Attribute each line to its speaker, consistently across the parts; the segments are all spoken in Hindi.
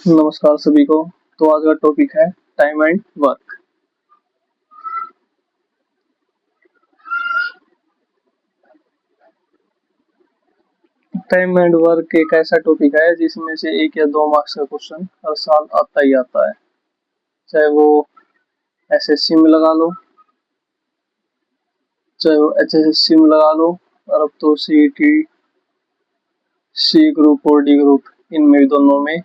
Speaker 1: नमस्कार सभी को। तो आज का टॉपिक है time and work. Time and work एक ऐसा टॉपिक है जिसमें से 1 या 2 मार्क्स का क्वेश्चन हर साल आता ही आता है, चाहे वो एसएससी में लगा लो, चाहे वो एचएसएससी में लगा लो, और अब तो सीईटी, सी ग्रुप और डी ग्रुप, इनमें दोनों में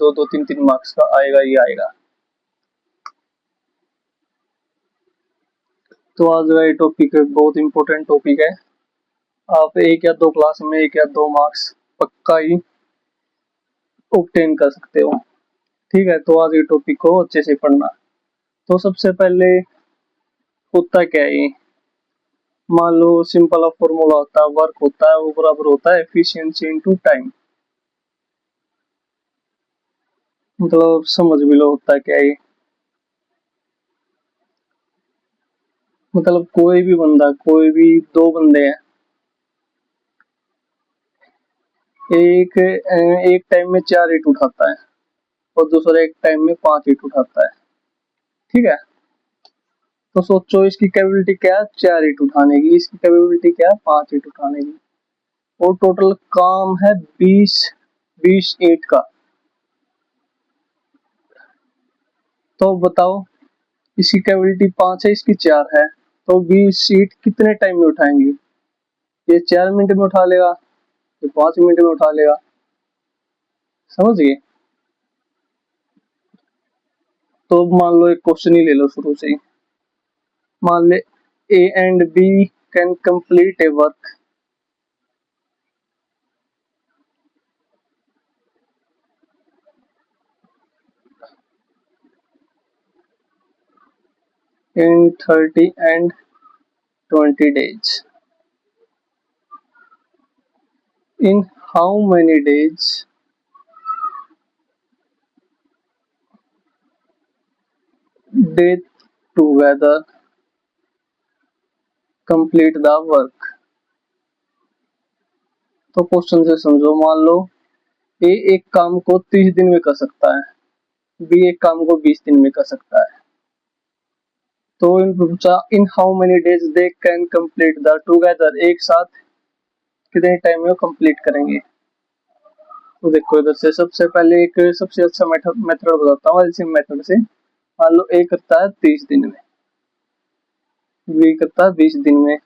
Speaker 1: 2-2, 3-3 मार्क्स का आएगा ही आएगा। तो आज का ये टॉपिक बहुत इम्पोर्टेंट टॉपिक है। आप 1 या 2 क्लास में 1 या 2 मार्क्स पक्का ही ऑब्टेन कर सकते हो। ठीक है, तो आज के टॉपिक को अच्छे से पढ़ना। तो सबसे पहले होता क्या है ये, मान लो सिंपल फॉर्मूला होता है, वर्क होता है वो बराबर होता है एफिशिएंसी इनटू टाइम। मतलब समझ भी लो होता क्या है ये। मतलब कोई भी बंदा, कोई भी 2 बंदे हैं, एक एक टाइम में 4 ईंट उठाता है और दूसरा एक टाइम में 5 ईंट उठाता है। ठीक है, तो सोचो इसकी कैपेबिलिटी क्या है, 4 ईंट उठाने की, इसकी कैपेबिलिटी क्या है, 5 ईंट उठाने की, और टोटल काम है 20 ईंट का। तो बताओ, इसकी कैपेबिलिटी 5 है, इसकी 4 है, तो 20 ईंट कितने टाइम में उठाएंगे? ये 4 मिनट में उठा लेगा, ये 5 मिनट में उठा लेगा। समझ गए? तो मान लो एक क्वेश्चन ही ले लो शुरू से ही। मान ले A and B can complete a work in 30 and 20 days. In how many days they together complete the work? तो क्वेश्चन से समझो, मान लो ए एक काम को 30 दिन में कर सकता है, बी एक काम को 20 दिन में कर सकता है। तो इन पूछा in how many days they can complete the together, एक साथ कितने टाइम में कंप्लीट करेंगे। तो देखो इधर से सबसे पहले एक सबसे अच्छा मेथड बताता हूँ, एलसीएम मेथड से। मान लो ए करता है 30 दिन में, बी करता है 20 दिन में।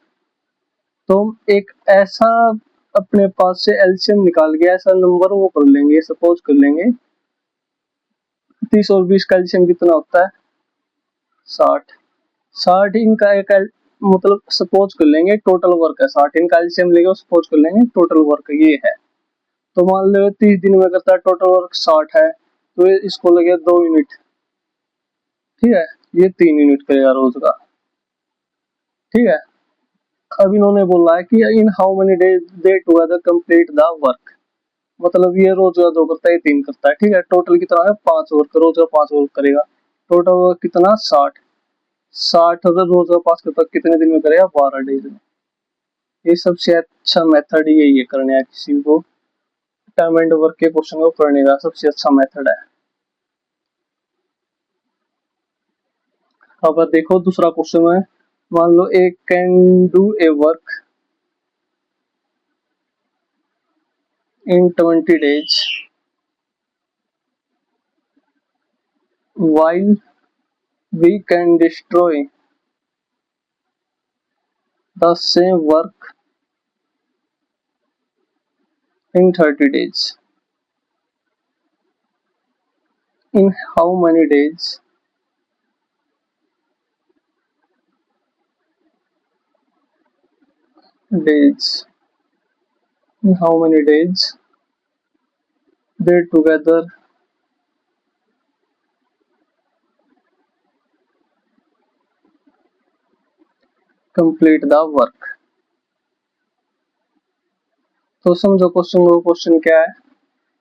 Speaker 1: तो एक ऐसा अपने पास से एलसीएम निकाल के ऐसा नंबर वो कर लेंगे, सपोज कर लेंगे 30 और 20 का एलसीएम कितना होता है, 60। 60 इनका एक मतलब सपोज कर लेंगे टोटल वर्क है 60, इनका एलसीएम लेके सपोज कर लेंगे टोटल वर्क ये है। तो मान लो 30 दिन में करता है, टोटल वर्क 60 है, तो इसको लगे 2 यूनिट। ठीक है, ये 3 यूनिट करेगा रोज का। ठीक है, अब इन्होंने बोला है कि इन how many days they together complete the work, मतलब ये रोज का 2 करता है, 3 करता है। ठीक है, टोटल कितना है, 5 वर्क, रोज का 5 वर्क करेगा। टोटल वर्क कितना, 60। 60 अगर रोज का 5 करता कितने दिन में करेगा, 12 डेज में। ये सबसे अच्छा मेथड यही है करने का किसी को टाइम एंड वर्क के क्वेश्चन को करने का सबसे अच्छा मेथड है। अब देखो दूसरा क्वेश्चन है, मान लो A can do a work in 20 days while we can destroy the same work in 30 days. In how many days days in how many days they together complete the work? तो समझो क्वेश्चन को, क्वेश्चन क्या है,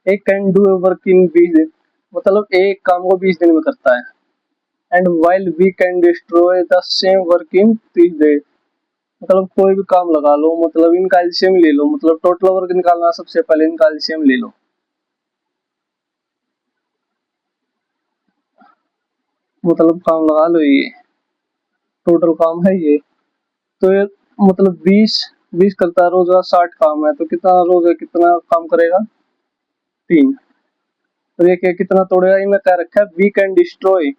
Speaker 1: एक कैन डू ए वर्क इन 20 दिन, मतलब एक काम को 20 दिन में करता है, and while we can destroy the same work in 30 days. मतलब कोई भी काम लगा लो, मतलब इनका एलसीएम ले लो, मतलब टोटल वर्क निकालना सबसे पहले इनका एलसीएम ले लो। मतलब काम लगा लो, ये टोटल काम है ये। तो ये मतलब 20 करता है रोज का, 60 काम है, तो कितना रोज है, कितना काम करेगा, 3। तो ये क्या कितना तोड़ेगा, इनमें क्या रखा है, वी कैन डिस्ट्रॉय।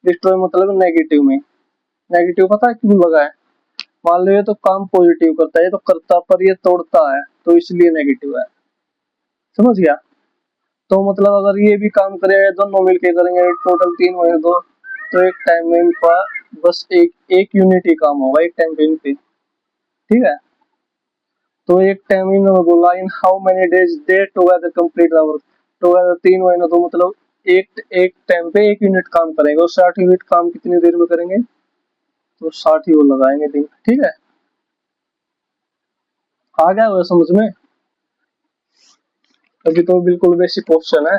Speaker 1: डिस्ट्रॉय मतलब नेगेटिव में, नेगेटिव पता है क्यों लगा है, मान लो ये तो काम पॉजिटिव करता है, ये तो करता पर ये तोड़ता है, तो इसलिए नेगेटिव है, समझ गया। तो मतलब अगर ये भी काम करेगा, दोनों मिलके करेंगे, टोटल 3 हुए दो, तो एक टाइम में इनका बस एक एक यूनिट ही काम होगा एक टाइम पे इनपे, ठीक है। तो एक टाइम इन्होंने बोला इन how many days they together complete the work, together 3 महीने, तो मतलब एक एक टाइम पे 1 यूनिट काम करेंगे, और 60 यूनिट काम कितनी देर में करेंगे, तो 60 ही वो लगाएंगे दिन, ठीक है। आ गया वो समझ में, अभी तो बिल्कुल बेसिक क्वेश्चन है।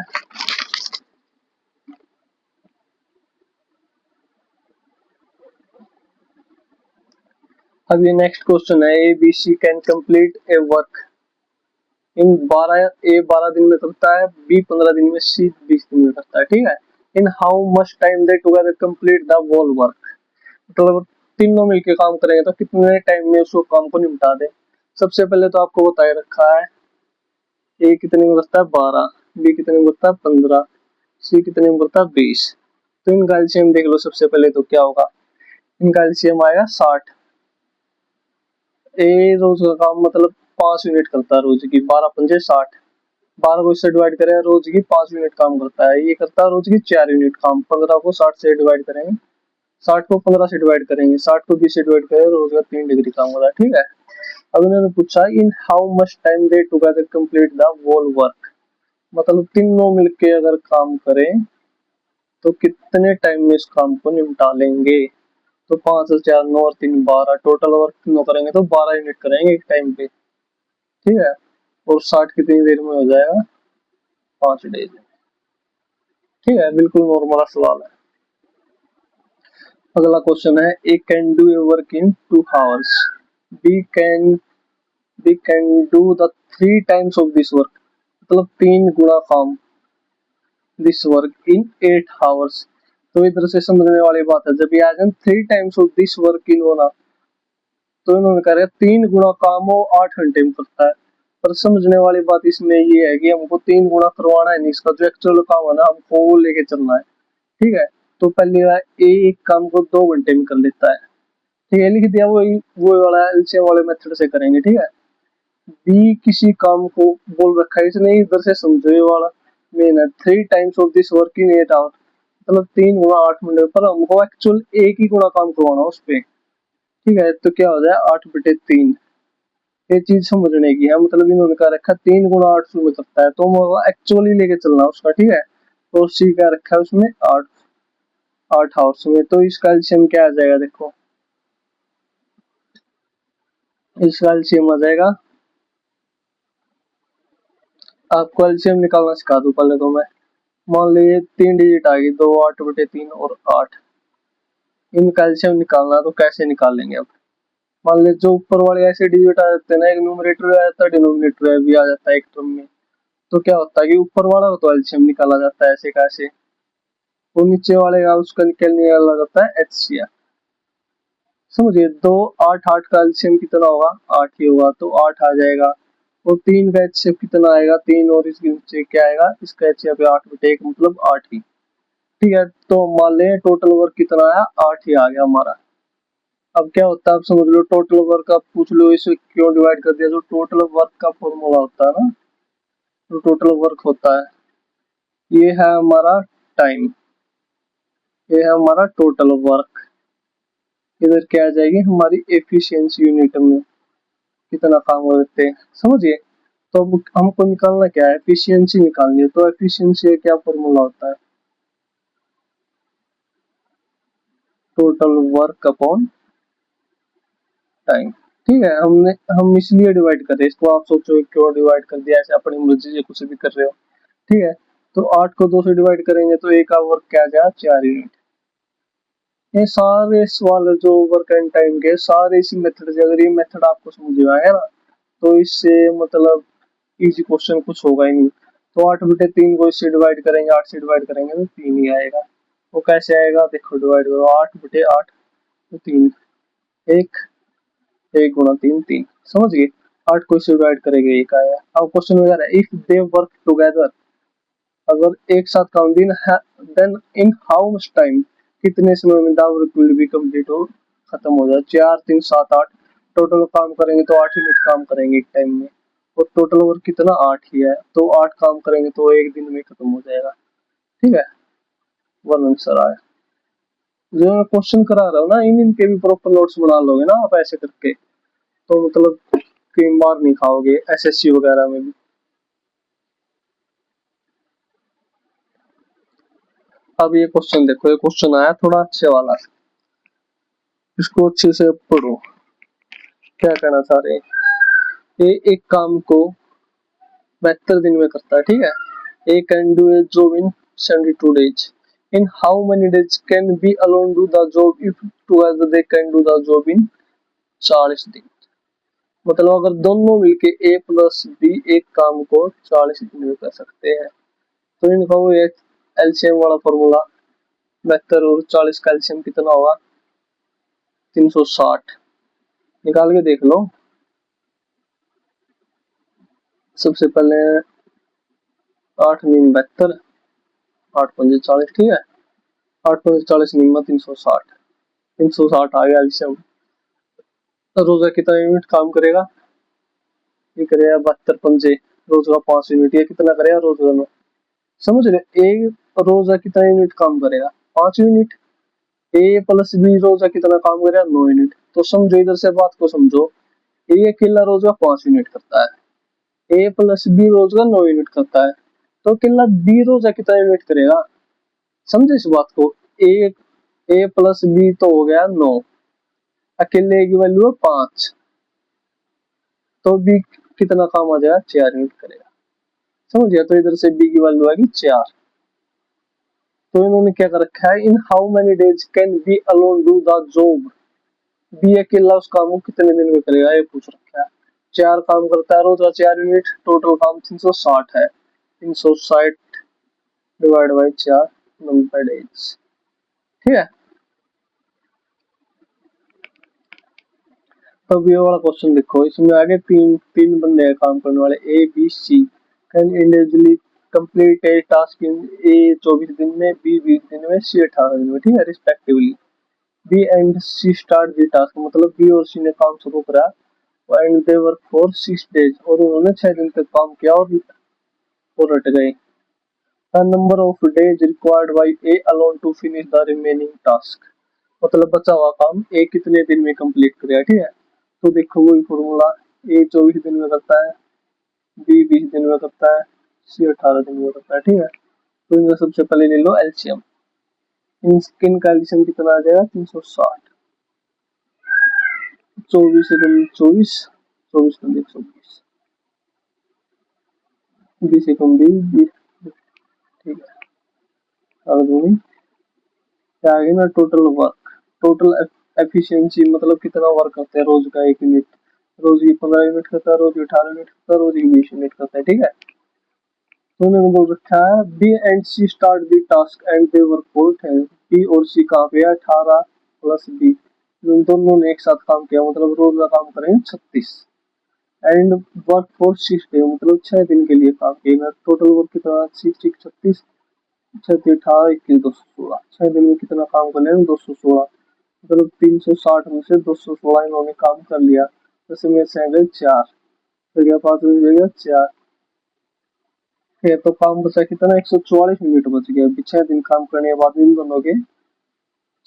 Speaker 1: अब ये नेक्स्ट क्वेश्चन है, A B C can complete a work in 12 दिन में करता है, बी 15 दिन में, सी 20 दिन में करता है, ठीक है। In how much time they together complete the whole work, मतलब तीनों मिलके काम करेंगे तो कितने टाइम में उसको काम को निपटा दे। सबसे पहले तो आपको बताए रखा है, ए कितने में करता है 12, बी कितने में करता है 15, सी कितने में करता है 20। तो इनका एलसीएम देख लो सबसे पहले, तो क्या होगा, इनका एलसीएम आएगा 60। ए रोज का काम मतलब 5 यूनिट करता है रोज की, 12 पंजे 60, 12 को इससे डिवाइड करें, रोज की 5 यूनिट काम करता है, ये करता है रोज की 4 यूनिट काम। 15 को 60 से डिवाइड करेंगे, 60 को 15 से डिवाइड करेंगे, 60 को 20 से डिवाइड करेंगे, रोज का 3 डिग्री काम होता है, ठीक है। अब इन्होंने पूछा in how much time they together complete the whole work, मतलब तीनों मिलके अगर काम करें तो कितने टाइम में इस काम को निपटा लेंगे। तो 5 और 4 9 और 3 12, टोटल वर्क तीनों करेंगे तो 12 यूनिट करेंगे एक टाइम पे, ठीक है। और 60 कितनी देर में हो जाएगा, 5 डेज में, ठीक है, बिल्कुल नॉर्मल सवाल है। अगला क्वेश्चन है, A can do a work in 2 hours, B can B can do the 3 times of this work, मतलब 3 गुना काम दिस वर्क इन 8 आवर्स। तो इधर से समझने वाली बात है, जब ये आ जाए 3 टाइम्स ऑफ दिस वर्क इन होना, तो इन्होंने कह रहे 3 गुना काम वो 8 घंटे में करता है। पर समझने वाली बात इसमें ये है कि हमको 3 गुना करवाना है नहीं, इसका जो एक्चुअल काम है ना हमको वो लेके चलना है, ठीक है। तो पहली बार ए एक काम को 2 घंटे में कर लेता है, ठीक है, लिख दिया, वो वाला एलसीएम वाले मेथड से करेंगे, ठीक है। बी किसी काम को बोल रखा है इसने, इधर से समझो ये वाला मेन है, 3 times of this work in 8 hour, मतलब 3 गुना 8 मिनट, पर हमको एक्चुअल एक ही गुना काम करवाना उस पे, ठीक है। तो क्या हो जाए 8/3, ये चीज समझने की है, मतलब इन्होंने कहा रखा 3 गुना 800 में करता है, तो हम एक्चुअली लेके चलना उसका, ठीक है। तो सी क्या रखा है उसमें 8 आवर्स में, तो इसका एलसीएम क्या आ जाएगा, देखो इसका एलसीएम आ जाएगा, आपको एलसीएम निकालना सिखा दूं पहले तो मैं। मान लीजिए 3 डिजिट आ गई, 2 8/3 और 8, इनका एलसीएम निकालना तो कैसे निकाल लेंगे अब। मान लीजिए जो ऊपर वाले ऐसे डिजिट आ जाते हैं ना, एक न्यूमरेटर आ जाता है, डिनोमिनेटर भी आ जाता है एक टर्म में, तो क्या होता है कि ऊपर वाला तो एलसीएम निकाला जाता है ऐसे कैसे, वो नीचे वाले का उसका निकाला जाता है एचसीएफ, समझिए। तो 8 8 का एलसीएम कितना होगा, 8 ही होगा, तो 8 आ जाएगा। और 3 का एचसीएफ कितना आएगा, 3, और इसके नीचे क्या आएगा, इसका एचसीएफ 8/1, मतलब 8 ही, ठीक है। तो मान लें टोटल वर्क कितना आया, 8 ही आ गया हमारा। अब क्या होता है, आप समझ लो टोटल वर्क, आप पूछ लो इसे क्यों डिवाइड कर दिया, जो टोटल वर्क का फॉर्मूला होता है ना, जो टोटल वर्क होता है, ये है हमारा टाइम, ये है हमारा टोटल वर्क, इधर क्या आ जाएगी हमारी एफिशिएंसी यूनिट में, कितना काम करते हैं, समझिए। तो अब हमको निकालना क्या है, एफिशिएंसी निकालनी है, तो एफिशिएंसी का क्या फॉर्मूला होता है, टोटल वर्क अपॉन टाइम, ठीक है। हम इसलिए डिवाइड कर रहे हैं इसको, आप सोचो क्यों डिवाइड कर दिया, ऐसे अपनी मर्जी से कुछ भी कर रहे हो, ठीक है। तो 8 को 2 से डिवाइड करेंगे तो एक का वर्क क्या आ जाएगा, 4 यूनिट। ये सारे सवाल जो वर्क एंड टाइम के सारे इसी मेथड से, अगर ये मेथड आपको समझ में आया ना, तो इससे मतलब इजी क्वेश्चन कुछ होगा ही नहीं। तो 8/3 को इससे डिवाइड करेंगे, 8 से डिवाइड करेंगे तो 3 ही आएगा, वो कैसे आएगा, देखो डिवाइड करो 8/8 तो 3, एक, 1 × 3 3, समझ गए। 8 को इससे डिवाइड करेंगे, एक आया। अब क्वेश्चन वगैरह, इफ दे वर्क टुगेदर, अगर एक साथ काम दिन है, then in how much time, कितने समय में the work will be complete, हो खत्म हो जाए। 4 3 7 8, टोटल काम करेंगे तो 8 यूनिट काम करेंगे एक टाइम में, और टोटल वर्क कितना 8 ही है, तो 8 काम करेंगे तो एक दिन में खत्म हो जाएगा। ठीक है, वन आंसर आया। जो मैं क्वेश्चन करा रहा हूँ ना, इनके भी प्रॉपर नोट्स बना लोगे ना आप ऐसे करके, तो मतलब कई मार नहीं खाओगे एसएससी वगैरह में भी। अब ये क्वेश्चन देखो, ये क्वेश्चन आया थोड़ा अच्छे वाला, इसको अच्छे से पढ़ो। क्या कहना चाह रहे हैं, ये एक काम को 72 दिन में करता है, ठीक है। A can do a job in 72 days। In how many days can B alone do the job if together they can do the job in 40 दिन। मतलब अगर दोनों मिलके ए प्लस बी एक काम को 40 दिन में कर सकते हैं, तो इनका वो एक एलसीएम वाला फॉर्मूला, 72 और 40 का एलसीएम कितना होगा, 360, निकाल के देख लो। सबसे पहले 8 × 9 = 72, 8 × 5 = 40, ठीक है। 8 × 5 = 40, 9 × 360, 360 आ गया एलसीएम। रोजा कितना यूनिट काम करेगा, ये करेगा 72 पंजे, रोज का 5 यूनिट, ये कितना करेगा रोज में, समझ रहे। एक रोजा कितना यूनिट काम करेगा, 5 यूनिट। ए प्लस बी रोजा कितना काम करेगा, 9 यूनिट। तो समझो, इधर से बात को समझो, ए अकेला रोज का 5 यूनिट करता है, ए प्लस बी रोज का 9 यूनिट करता है, तो अकेला बी रोजा कितना यूनिट करेगा, समझे इस बात को। ए ए प्लस बी तो हो गया 9, अकेले की वैल्यू है 5, तो बी कितना काम आ जाएगा, 4 यूनिट करेगा, समझ गया। तो इधर से बी की वैल्यू आएगी 4। तो इन्होंने क्या कर रखा है, in how many days can B alone do the job, B अकेला उस काम को कितने दिन में करेगा, ये पूछ रखा है। 4 काम करता है रोज का 4 यूनिट, टोटल काम 360 है, 360 डिवाइड बाई 4 नंबर डेज, ठीक है। अब ये वाला क्वेश्चन देखो, इसमें आगे तीन तीन बंदे हैं काम करने वाले, A B C, can individually complete a task in a 24 दिन में, बी 20 दिन में, सी 18 दिन में, ठीक है, respectively. B and C start the task, मतलब बी और सी ने काम शुरू करा, and they work for 6 days, और उन्होंने 6 दिन तक काम किया और हट गए। The number of days required by A alone to finish the remaining task, मतलब बचा हुआ काम ए कितने दिन में कंप्लीट करेगा, ठीक है। तो देखो वही फॉर्मूला, ए 24 दिन में करता है, बी 20 दिन में करता है, सी 18 दिन में करता है, ठीक है। तो इनका सबसे पहले ले लो एलसीएम, इन का एलसीएम कितना आ जाएगा, 360, 24 से कम 24, 24 कम 120, 20 से कम 20, ठीक है। और दूनी क्या आगे ना, टोटल वर्क, टोटल एफिशिएंसी, मतलब कितना वर्क करते हैं रोज का, 1 यूनिट, रोज की 15 यूनिट करता है, रोज की 18 यूनिट करता है, रोज की 20 यूनिट करता है, ठीक है। तो उन्होंने बोल रखा है, B and C start the task and they work for 10, B और सी कहाँ पे है, 18 प्लस बी, दोनों ने एक साथ काम किया, मतलब रोज का काम करेंगे 36, एंड वर्क फॉर 6 डे, मतलब 6 दिन के लिए काम किया। टोटल वर्क कितना, 6 6 36, 6 18 21 216, 6 दिन में कितना काम कर लिया, 216, मतलब 360 में से 216 इन्होंने काम कर लिया, जैसे में से गए 4, तो क्या 5 में जाएगा 4, ये तो काम बचा कितना, 144 मिनट बच गया। 6 दिन काम करने के बाद, इन दोनों के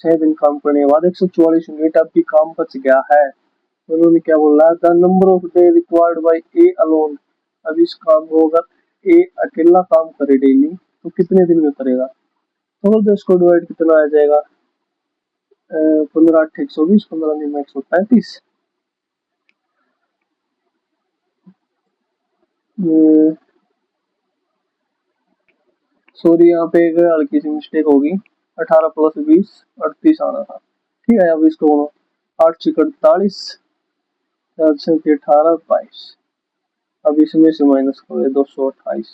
Speaker 1: 6 दिन काम करने के बाद 144 मिनट अब भी काम बच गया है। तो उन्होंने क्या बोला, the number of day required by A alone, अब इस काम को अगर ए अकेला काम करे डेली, तो कितने दिन में करेगा, तो इसको डिवाइड कितना आ जाएगा, 15 8 120, 15 9 135, सॉरी यहाँ पे एक हल्की सी मिस्टेक होगी, 18 + 20 38 आना था, ठीक है। अब इसको 8 6 48, 4 6 18 22, अब इसमें से माइनस करोगे 228,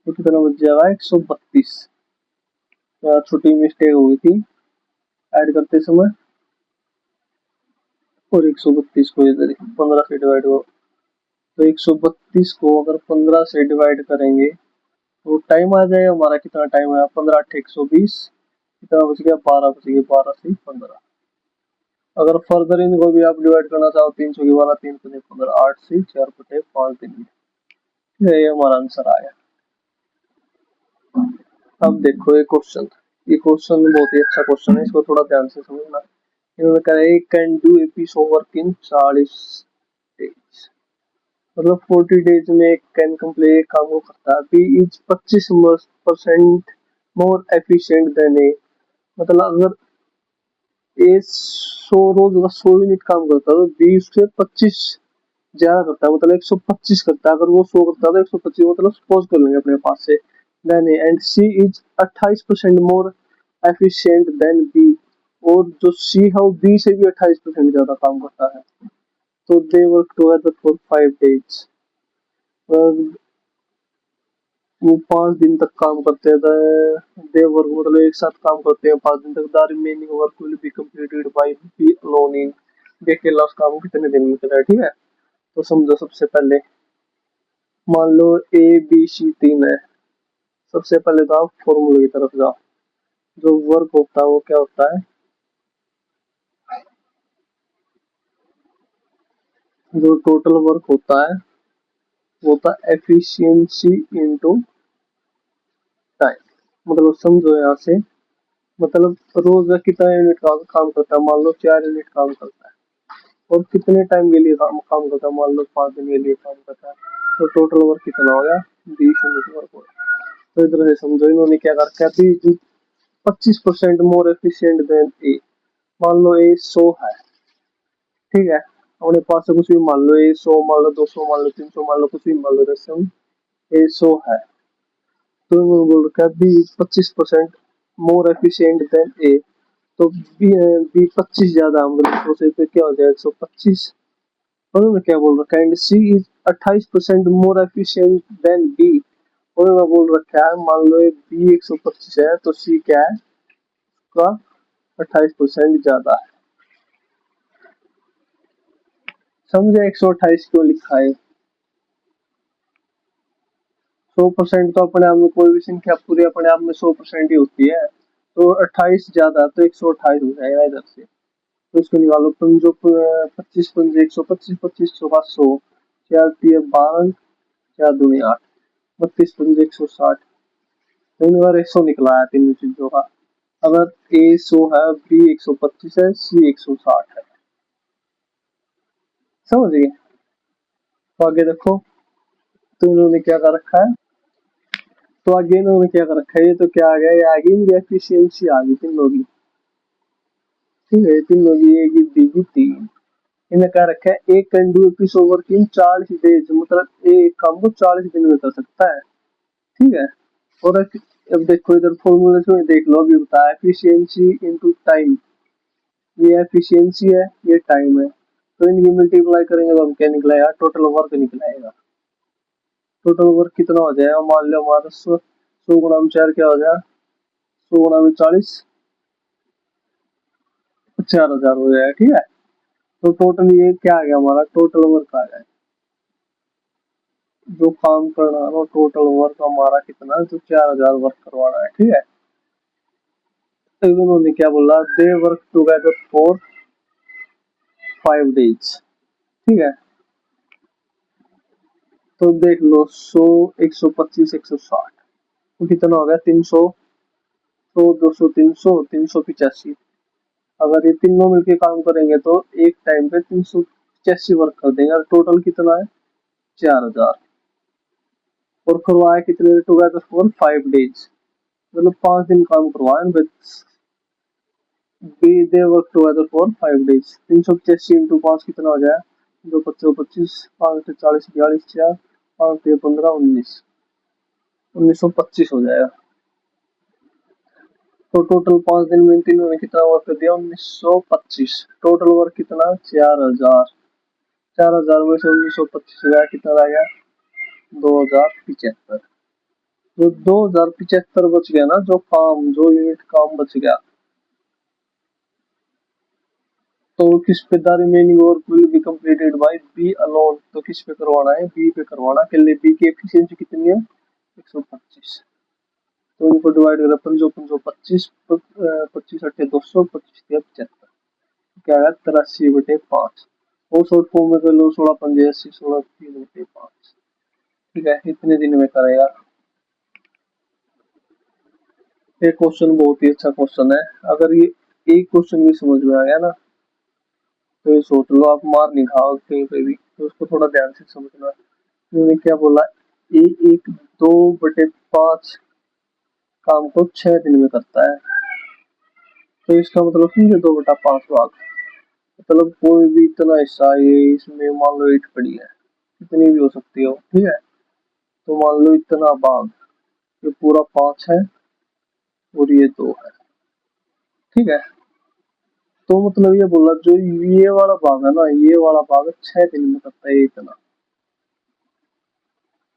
Speaker 1: तो कितना बच जाएगा, 132, छोटी मिस्टेक हो गई थी ऐड करते समय। और 132 को इधर 15 से डिवाइड हो, तो 132 को अगर 15 से डिवाइड करेंगे तो टाइम आ जाएगा हमारा, कितना टाइम आया, 15 8 120, कितना बच गया, 12 बच गया, 12 से 15। अगर फर्दर इनको भी आप डिवाइड करना चाहो 300 की वाला, 3 को 15, 8 से 4 बटे 5 दिन में, ये हमारा आंसर आया। अब देखो ये क्वेश्चन, ये क्वेश्चन बहुत ही अच्छा क्वेश्चन है, इसको थोड़ा ध्यान से समझना। इन्होंने कहा है can do a piece of work in 40 days, मतलब 40 डेज में कैन कंप्लीट काम को करता है। B is 25% more efficient than A, मतलब अगर ए 100 रोज का 100 यूनिट काम करता है तो बी उससे 25 ज्यादा करता है, मतलब 125 करता है। अगर वो 100 करता है तो 125, मतलब सपोज कर लेंगे अपने पास से। Then and C is 28% more efficient than B, और जो सी है वो बी से भी 28% ज्यादा काम करता है। तो दे वर्क टुगेदर फॉर 5 डेज, वो 5 दिन तक काम करते हैं। दे वर्क मतलब एक साथ काम करते हैं 5 दिन तक। The remaining work will be completed by B alone in, देखिए लास्ट काम कितने दिन में करा है, ठीक है। तो समझो सबसे पहले मान लो ए बी सी 3 है। सबसे पहले तो आप फॉर्मूले की तरफ जाओ। जो वर्क होता है वो क्या होता है, जो टोटल वर्क होता है वो होता है एफिशिएंसी इनटू टाइम। मतलब समझो यहाँ से, मतलब रोज का कितना यूनिट काम करता है, मान लो 4 यूनिट काम करता है, और कितने टाइम के लिए काम करता है, मान लो 5 दिन के लिए काम करता है, तो टोटल वर्क कितना हो गया, 20 यूनिट वर्क हो गया। तो इधर से समझो इन्होंने क्या कर रखा है, 25% मोर एफिशिएंट देन ए। मान लो ए 100 है, ठीक है, अपने पास से कुछ भी मान लो, ए 100 मान लो, 200 मान लो, 300 मान लो, कुछ भी मान लो, जैसे हम ए 100 है, तो इन्होंने बोल रखा है बी 25% मोर एफिशिएंट देन ए। तो बी 25 ज्यादा, मतलब 100 से, फिर क्या हो जाएगा 125। उन्होंने क्या बोल रखा है, and C is 28% more efficient than B. उन्होंने बोल रखा है मान लो बी 125 है तो सी क्या है, उसका 28% ज्यादा है। समझे 128 क्यों लिखा है। 100% तो अपने आप में कोई भी संख्या पूरी अपने आप में 100% ही होती है, तो 28 ज्यादा तो 128 हो जाएगा इधर से। तो इसको निकालो, पंजो 25 पंजे 125, 25 चौका 100, 4 तिया 12, 4 दूनी 8, 32 पंजे 160। तीन बार 100 निकला है तीनों चीजों का। अगर ए 100 है, बी 125 है, सी 160 है, समझ गए। तो आगे देखो, तो इन्होंने क्या कर रखा है, तो आगे इन्होंने क्या कर रखा है, ये तो क्या आ गया, ये आ गई इनकी एफिशिएंसी आ गई तीनों की, ठीक है, तीनों की ए की बी की तीन। इन्हें क्या रखा है, एक can do peace over in 40 days, मतलब एक काम को 40 दिन में कर सकता है, ठीक है। और अब देखो इधर फॉर्मूले में देख लो, अभी बताया एफिशिएंसी इनटू टाइम, ये एफिशिएंसी है, ये टाइम है, तो इनकी मल्टीप्लाई करेंगे तो हम क्या निकलेगा, टोटल वर्क निकलेगा। टोटल वर्क कितना हो जाएगा, मान लो हमारा 100 गुणा में 4 क्या हो जाएगा, 100 गुणा में 40, 4000 हो जाएगा, ठीक है। तो टोटल ये क्या आ गया, हमारा टोटल वर्क आ गया, जो काम करना है, टोटल वर्क हमारा कितना, जो 4000 वर्क करवाना है, ठीक है। तो इन्होंने क्या बोला, दे वर्क टुगेदर फॉर 5 डेज, ठीक है। तो देख लो 100 125 160, तो कितना हो गया 300, 100 200 300 385। अगर ये तीनों मिलके काम करेंगे तो एक टाइम पे 385 वर्क कर देंगे, और टोटल कितना है 4000, और करवाया कितने टुगेदर फॉर 5 डेज, मतलब 5 दिन काम करवाए। B they work together for 5 days, 385 into 5 कितना हो जाए, 2 25 5 40 42 4 5 15 19, 1925 हो जाएगा। तो टोटल 5 दिन में इन तीनों ने कितना वर्क कर दिया, 1925। टोटल वर्क कितना 4000, 4000 में से 1925 गया, कितना रह गया 2075। जो 2075 बच गया ना, जो यूनिट काम बच गया, तो किस पे the remaining work will be completed by B alone. तो किस पे करवाना है? बी पे करवाना। के लिए बी की एफिशिएंसी कितनी है? 125। तो उनको डिवाइड करें, पंजो पंजो 25, 25 अट्ठे 200, 25 75, क्या है 83/5। और शॉर्ट फॉर्म में कर लो, 16 पंजे 80, 16 3/5। ठीक है, इतने दिन में करेगा। ये क्वेश्चन बहुत ही अच्छा क्वेश्चन है। अगर ये एक क्वेश्चन भी समझ में आ गया ना, तो ये सोच लो आप मार नहीं खाओ कहीं पे भी। तो उसको थोड़ा ध्यान से समझना। उन्होंने क्या बोला? ए एक 2/5 काम को 6 दिन में करता है। तो इसका मतलब समझे, 2/5 भाग, मतलब कोई भी इतना हिस्सा ये इसमें मान लो 8 पड़ी है, कितनी भी हो सकती हो, ठीक है। तो मान लो इतना भाग, ये पूरा 5 है और ये 2 है, ठीक है। तो मतलब ये बोला, जो ये वाला भाग है ना, ये वाला भाग 6 दिन में करता है इतना।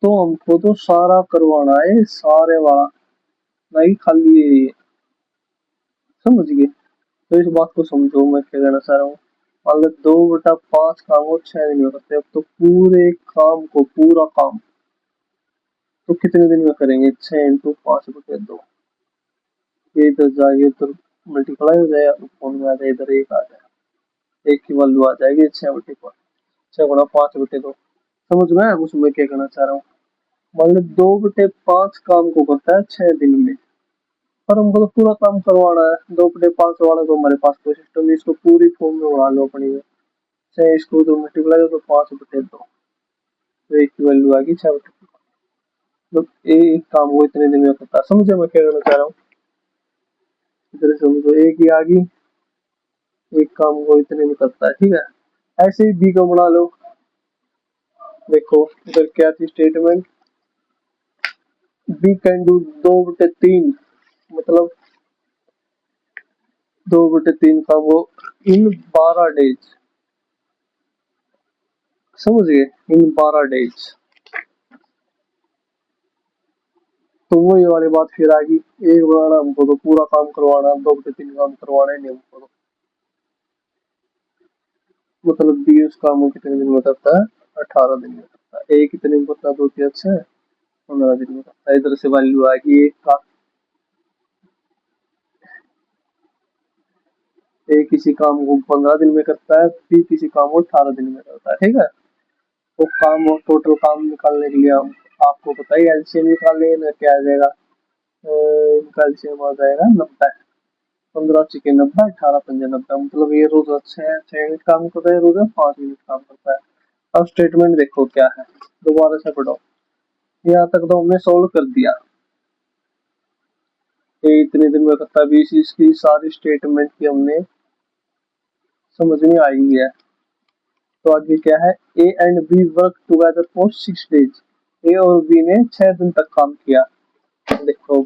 Speaker 1: तो हमको तो सारा करवाना है, सारे वाला, नहीं खाली ये। समझ गए? तो इस बात को समझो मैं क्या कहना चाह रहा हूँ। मान लो 2/5 काम को 6 दिन में करते हैं, अब तो पूरे काम को, पूरा काम तो कितने दिन में करेंगे? 6 × 5/2। ये इधर जाएगा, इधर मल्टीप्लाई हो जाएगा, फोन में आ जाए, इधर एक आ जाए, एक की वैल्यू आ जाएगी 6/5, 6 × 5/2। समझ में आया कुछ मैं क्या कहना चाह रहा हूँ? मान लो 2/5 काम को करता है 6 दिन में, पर हमको तो पूरा काम करवाना है। 2/5 वाला तो हमारे पास कोई सिस्टम नहीं, इसको पूरी फॉर्म में बना लो अपनी में। चाहे इसको तो मल्टीप्लाई तो 5/2, तो एक की वैल्यू आएगी 6/5। मतलब एक काम को इतने दिन में करता है। समझे मैं क्या कहना चाह रहा हूँ? इधर समझो, एक ही आ गई, एक काम को इतने में करता है, ठीक है। ऐसे ही बी को बना लो। देखो इधर क्या थी स्टेटमेंट, बी कैन डू 2/3, मतलब 2/3 काम वो इन 12 डेज। समझ गए? इन 12 डेज। तो वो ये वाली बात फिर आ गई, एक बनाना हमको तो पूरा काम करवाना, 2/3 काम करवाना ही नहीं हमको तो। मतलब 20 काम कितने दिन में करता है? 18 दिन में करता है। एक कितने में करता है? 2 3 6 15 दिन में करता है। इधर से वैल्यू आएगी एक का, एक किसी काम को 15 दिन में करता है, फिर किसी काम को 18 दिन में करता है, ठीक है। तो काम और टोटल काम निकालने के लिए हम, आपको पता ही एलसीएम निकालने में क्या आ जाएगा? इनका एलसीएम आ जाएगा 90। 15 × 90, 18 × 5 = 90। मतलब ये रोज 6 यूनिट काम करता है, रोज 5 यूनिट काम करता है। अब स्टेटमेंट देखो क्या है, दोबारा से पढ़ो। यहाँ तक तो हमने सोल्व कर दिया, ये इतने दिन में करता है 20, इसकी सारी स्टेटमेंट की हमने समझ में आई है। तो आगे क्या है? A and B work together for 6 days. A और बी ने 6 दिन तक काम किया। देखो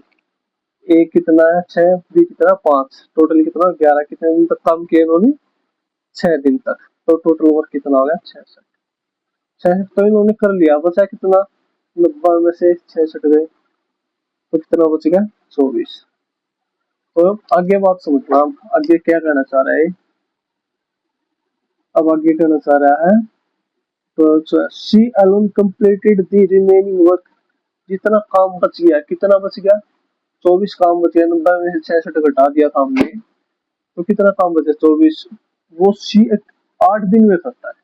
Speaker 1: ए कितना है 6, बी कितना 5, टोटल कितना 11। कितने दिन तक काम किया इन्होंने? 6 दिन तक। तो टोटल वर्क कितना हो गया? 66। 66 तो इन्होंने कर लिया, बचा कितना? 90 में से 66 गए, तो कितना बच गया? 24। तो अब आगे बात समझना, आगे क्या कहना चाह रहा है? अब आगे कहना चाह रहा है, तो she alone completed the remaining work. जितना काम बच गया, कितना बच गया? 24 काम बचे। 90 में से 66 घटा दिया था हमने, तो कितना काम बचे? 24। वो सी 8 दिन में करता है।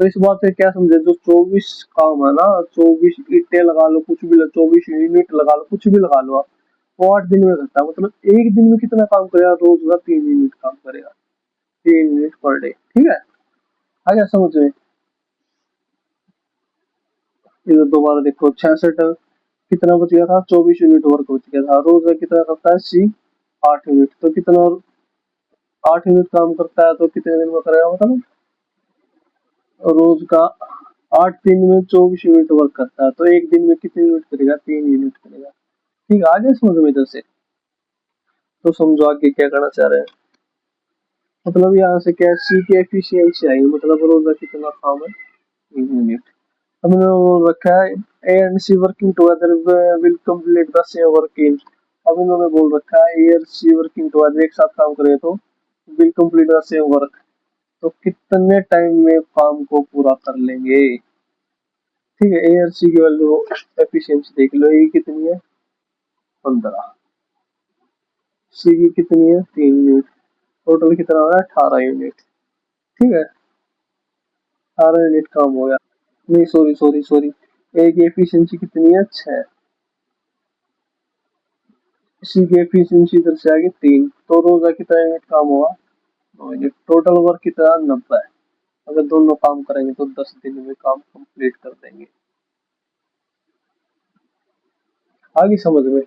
Speaker 1: तो इस बात से क्या समझे, जो 24 काम है ना, 24 ईंटें लगा लो, कुछ भी 24 यूनिट लगा लो, कुछ भी लगा लो आप, वो 8 दिन में करता है। मतलब एक दिन में कितना काम करेगा? रोज का 3 यूनिट काम करेगा, 3 यूनिट पर डे, ठीक है। आ गया समझ में? इधर दोबारा देखो, 66 कितना बच गया था? 24 यूनिट वर्क बच गया था। रोज का कितना करता है सी? 8 यूनिट। तो कितना 8 यूनिट काम करता है, तो कितने दिन में करेगा मतलब? रोज का 8 दिन में 24 यूनिट वर्क करता है, तो एक दिन में कितने यूनिट करेगा? 3 यूनिट करेगा। ठीक है, आगे समझ में इधर से। तो समझो आगे क्या करना चाह रहे हैं। मतलब यहाँ से क्या, सी की एफिशिएंसी आई, मतलब रोज का कितना काम है? 1 यूनिट। अब इन्होंने बोल रखा है A and C working together will complete the same work in. अब इन्होंने बोल रखा है ए और सी वर्किंग टुगेदर एक साथ काम करें तो will complete the same work, तो कितने टाइम में काम को पूरा कर लेंगे। ठीक है, ए और सी की वैल्यू एफिशिएंसी देख लो, ए कितनी है 15, सी की कितनी है 3 यूनिट, टोटल कितना हो रहा है 18 यूनिट। ठीक है, 18 यूनिट काम हो गया। नहीं सॉरी सॉरी सॉरी, ए की एफिशिएंसी कितनी है 6, सी की एफिशिएंसी इधर से आगे 3, तो रोज का कितना यूनिट काम होगा 9 यूनिट। टोटल वर्क कितना 90। अगर दोनों काम करेंगे तो 10 दिन में काम कंप्लीट कर देंगे। आगे समझ में।